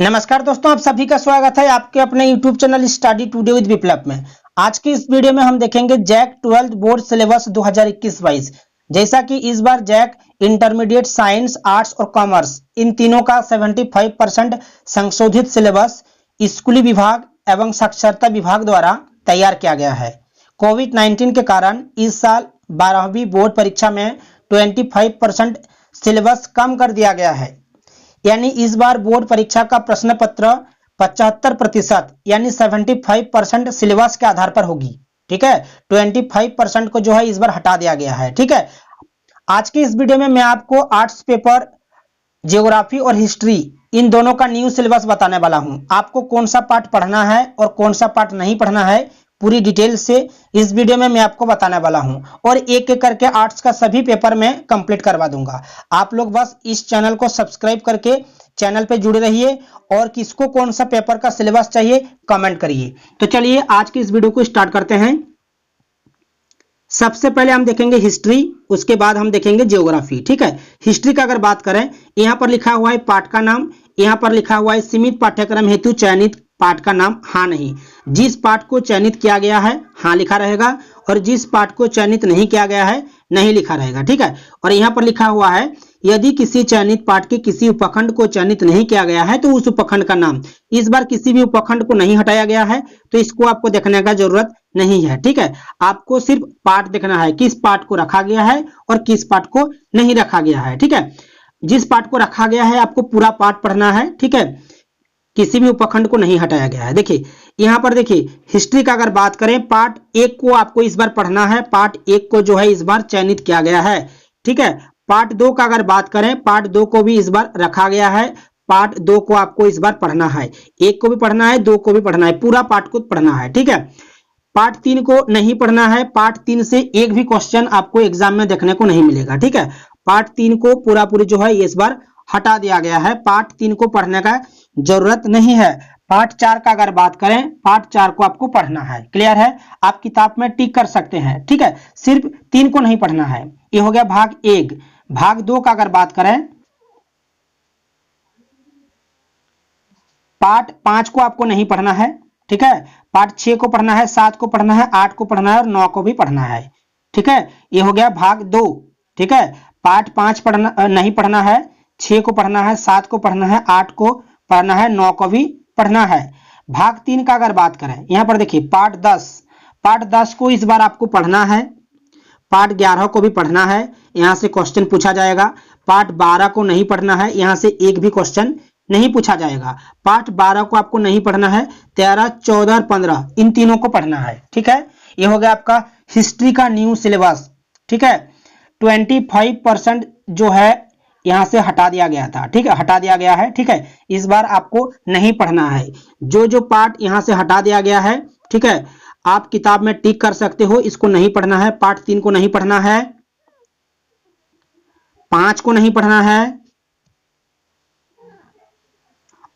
नमस्कार दोस्तों, आप सभी का स्वागत है आपके अपने YouTube channel study today with Viplav में। आज की इस वीडियो में हम देखेंगे जैक 12 बोर्ड सिलेबस 2021-22। जैसा कि इस बार जैक इंटरमीडिएट साइंस, आर्ट्स और कॉमर्स इन तीनों का 75% संशोधित सिलेबस स्कूली विभाग एवं साक्षरता विभाग द्वारा तैयार किया गया है। कोविड-19 के कारण इस साल 12वीं बोर्ड परीक्षा में 25% सिलेबस कम कर दिया गया है। यानी इस बार बोर्ड परीक्षा का प्रश्न पत्र 75% यानी 75% सिलेबस के आधार पर होगी। ठीक है, 25% को जो है इस बार हटा दिया गया है। ठीक है, आज के इस वीडियो में मैं आपको आर्ट्स पेपर, ज्योग्राफी और हिस्ट्री इन दोनों का न्यू सिलेबस बताने वाला हूं। आपको कौन सा पार्ट पढ़ना है और कौन सा पार्ट नहीं पढ़ना है, पूरी डिटेल से इस वीडियो में मैं आपको बताने वाला हूं और एक एक करके आर्ट्स का सभी पेपर में कंप्लीट करवा दूंगा। आप लोग बस इस चैनल को सब्सक्राइब करके चैनल पे जुड़े रहिए और किसको कौन सा पेपर का सिलेबस चाहिए कमेंट करिए। तो चलिए आज की इस वीडियो को स्टार्ट करते हैं। सबसे पहले हम देखेंगे हिस्ट्री, उसके बाद हम देखेंगे ज्योग्राफी। ठीक है, हिस्ट्री का अगर बात करें, यहां पर लिखा हुआ है पाठ का नाम, यहां पर लिखा हुआ है सीमित पाठ्यक्रम हेतु चयनित पाठ का नाम हाँ नहीं। जिस पाठ को चयनित किया गया है हाँ लिखा रहेगा और जिस पाठ को चयनित नहीं किया गया है नहीं लिखा रहेगा। ठीक है, और यहां पर लिखा हुआ है यदि किसी चयनित पाठ के किसी उपखंड को चयनित नहीं किया गया है तो उस उपखंड का नाम। इस बार किसी भी उपखंड को नहीं हटाया गया है तो इसको आपको देखने का जरूरत नहीं है। ठीक है, आपको सिर्फ पाठ देखना है, किस पाठ को रखा गया है और किस पाठ को नहीं रखा गया है। ठीक है, जिस पाठ को रखा गया है आपको पूरा पाठ पढ़ना है। ठीक है, किसी भी उपखंड को नहीं हटाया गया है। देखिए यहां पर देखिए हिस्ट्री का अगर बात करें, पार्ट 1 को आपको इस बार पढ़ना है। पार्ट 1 को जो है इस बार चयनित किया गया है। ठीक है, पार्ट 2 का अगर बात करें, पार्ट 2 को भी इस बार रखा गया है। पार्ट 2 को आपको इस बार पढ़ना है। 1 को भी पढ़ना है, 2 को भी पढ़ना है, पूरा पार्ट को पढ़ना है। ठीक है, पार्ट 3 को नहीं पढ़ना है। पार्ट 3 से एक भी क्वेश्चन आपको एग्जाम में देखने को नहीं मिलेगा। ठीक है, पार्ट 3 को पूरा पूरी जो है इस बार हटा दिया गया है। पार्ट 3 को पढ़ने का जरूरत नहीं है। पार्ट 4 का अगर बात करें, पार्ट 4 को आपको पढ़ना है। क्लियर है, आप किताब में टिक कर सकते हैं। ठीक है, सिर्फ 3 को नहीं पढ़ना है। ये हो गया भाग 1। भाग 2 का अगर बात करें, पार्ट 5 को आपको नहीं पढ़ना है। ठीक है, पार्ट 6 को पढ़ना है, 7 को पढ़ना है, 8 को पढ़ना है और 9 को भी पढ़ना है। ठीक है, ये हो गया भाग 2। ठीक है, पार्ट 5 पढ़ना नहीं पढ़ना है, 6 को पढ़ना है, 7 को पढ़ना है, 8 को पढ़ना है, 9 को भी पढ़ना है। भाग 3 का अगर बात करें, यहां पर देखिए पार्ट 10 को इस बार आपको पढ़ना है। पार्ट 11 को भी पढ़ना है, यहां से क्वेश्चन पूछा जाएगा। पार्ट 12 को नहीं पढ़ना है, यहां से एक भी क्वेश्चन नहीं पूछा जाएगा। पार्ट 12 को आपको नहीं पढ़ना है। 13, 14 और 15 इन तीनों को पढ़ना है। ठीक है, ये हो गया आपका हिस्ट्री का न्यू सिलेबस। ठीक है, 25% जो है यहां से हटा दिया गया था। ठीक है, हटा दिया गया है। ठीक है, इस बार आपको नहीं पढ़ना है। जो जो पार्ट यहां से हटा दिया गया है, ठीक है, आप किताब में टिक कर सकते हो। इसको नहीं पढ़ना है। पार्ट 3 को नहीं पढ़ना है, 5 को नहीं पढ़ना है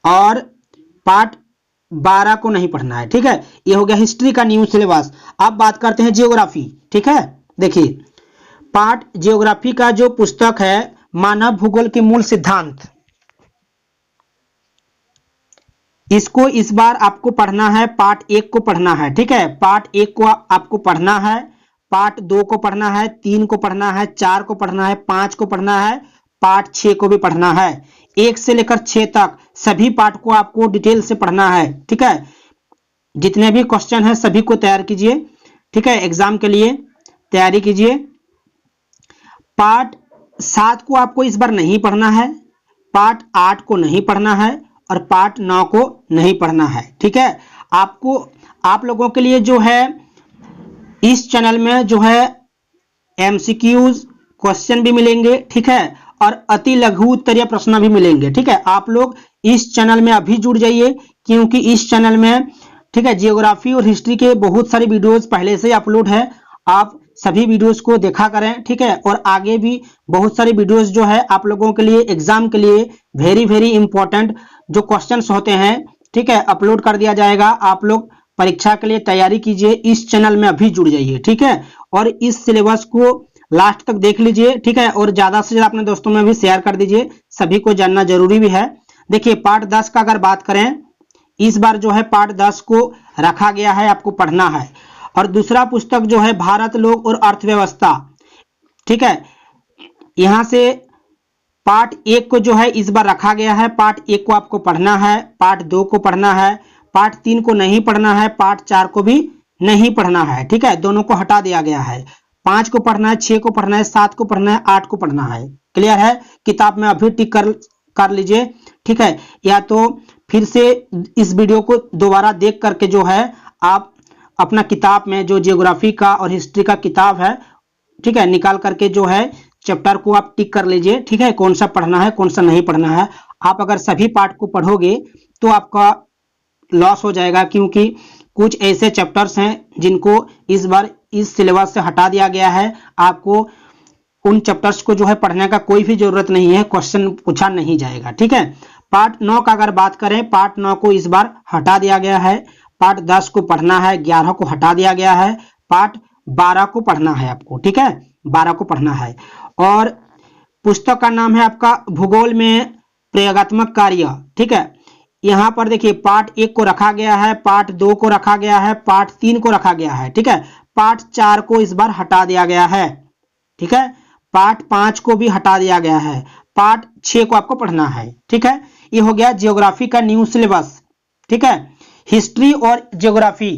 और पार्ट 12 को नहीं पढ़ना है। ठीक है, ये हो गया हिस्ट्री का न्यू सिलेबस। अब बात करते हैं ज्योग्राफी। ठीक है, देखिए पार्ट ज्योग्राफी का जो पुस्तक है मानव भूगोल के मूल सिद्धांत, इसको इस बार आपको पढ़ना है। पार्ट 1 को पढ़ना है। ठीक है, पार्ट 1 को आपको पढ़ना है। पार्ट 2 को पढ़ना है, 3 को पढ़ना है, 4 को पढ़ना है, 5 को पढ़ना है, पार्ट 6 को भी पढ़ना है। 1 से लेकर 6 तक सभी पार्ट को आपको डिटेल से पढ़ना है। ठीक है, जितने भी क्वेश्चन हैं सभी को तैयार कीजिए। ठीक है, एग्जाम के लिए तैयारी कीजिए। पार्ट 7 को आपको इस बार नहीं पढ़ना है। पार्ट 8 को नहीं पढ़ना है और पार्ट 9 को नहीं पढ़ना है। ठीक है, आप लोगों के लिए जो है इस चैनल में जो है MCQs क्वेश्चन भी मिलेंगे। ठीक है, और अति लघु उत्तरीय प्रश्न भी मिलेंगे। ठीक है, आप लोग इस चैनल में अभी जुड़ जाइए क्योंकि इस चैनल में ठीक है जियोग्राफी और हिस्ट्री के बहुत सारे वीडियोस पहले से अपलोड है। आप सभी वीडियोस को देखा करें। ठीक है, और आगे भी बहुत सारे वीडियोस जो है आप लोगों के लिए एग्जाम के लिए वेरी इंपॉर्टेंट जो क्वेश्चंस होते हैं, ठीक है, अपलोड कर दिया जाएगा। आप लोग परीक्षा के लिए तैयारी कीजिए, इस चैनल में अभी जुड़ जाइए। ठीक है, और इस सिलेबस को लास्ट तक देख लीजिए। ठीक है, और ज्यादा से ज्यादा अपने दोस्तों में भी शेयर कर दीजिए, सभी को जानना जरूरी भी है। देखिए पार्ट 10 का अगर बात करें, इस बार जो है पार्ट 10 को रखा गया है, आपको पढ़ना है। और दूसरा पुस्तक जो है भारत लोग और अर्थव्यवस्था, ठीक है, यहां से पार्ट 1 को जो है इस बार रखा गया है, पार्ट 1 को आपको पढ़ना है, पार्ट 2 को पढ़ना है, पार्ट 3 को नहीं पढ़ना है, पार्ट 4 को भी नहीं पढ़ना है, ठीक है, दोनों को हटा दिया गया है। 5 को पढ़ना है, 6 को पढ़ना है, 7 को पढ़ना है, 8 को पढ़ना है। क्लियर है? किताब में अभी टिक कर लीजिए, ठीक है, या तो फिर से इस वीडियो को दोबारा देख करके जो है आप अपना किताब में जो जियोग्राफी का और हिस्ट्री का किताब है, ठीक है, निकाल करके जो है चैप्टर को आप टिक कर लीजिए, ठीक है, कौन सा पढ़ना है कौन सा नहीं पढ़ना है। आप अगर सभी पार्ट को पढ़ोगे तो आपका लॉस हो जाएगा, क्योंकि कुछ ऐसे चैप्टर्स हैं जिनको इस बार इस सिलेबस से हटा दिया गया है। आपको उन चैप्टर्स को जो है पढ़ने का कोई भी जरूरत नहीं है, क्वेश्चन पूछा नहीं जाएगा, ठीक है। पार्ट 9 का अगर बात करें, पार्ट 9 को इस बार हटा दिया गया है। पार्ट 10 को पढ़ना है, 11 को हटा दिया गया है, पार्ट 12 को पढ़ना है आपको, ठीक है, 12 को पढ़ना है। और पुस्तक का नाम है आपका भूगोल में प्रयोगात्मक कार्य, ठीक है। यहां पर देखिए पार्ट 1 को रखा गया है, पार्ट 2 को रखा गया है, पार्ट 3 को रखा गया है, ठीक है। पार्ट 4 को इस बार हटा दिया गया है, ठीक है। पार्ट 5 को भी हटा दिया गया है, पार्ट 6 को आपको पढ़ना है, ठीक है। ये हो गया जियोग्राफी का न्यू सिलेबस, ठीक है। हिस्ट्री और जियोग्राफी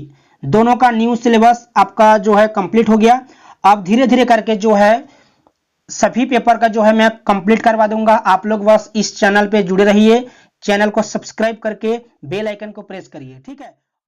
दोनों का न्यू सिलेबस आपका जो है कंप्लीट हो गया। अब धीरे धीरे करके जो है सभी पेपर का जो है मैं कंप्लीट करवा दूंगा। आप लोग बस इस चैनल पे जुड़े रहिए, चैनल को सब्सक्राइब करके बेल आइकन को प्रेस करिए, ठीक है।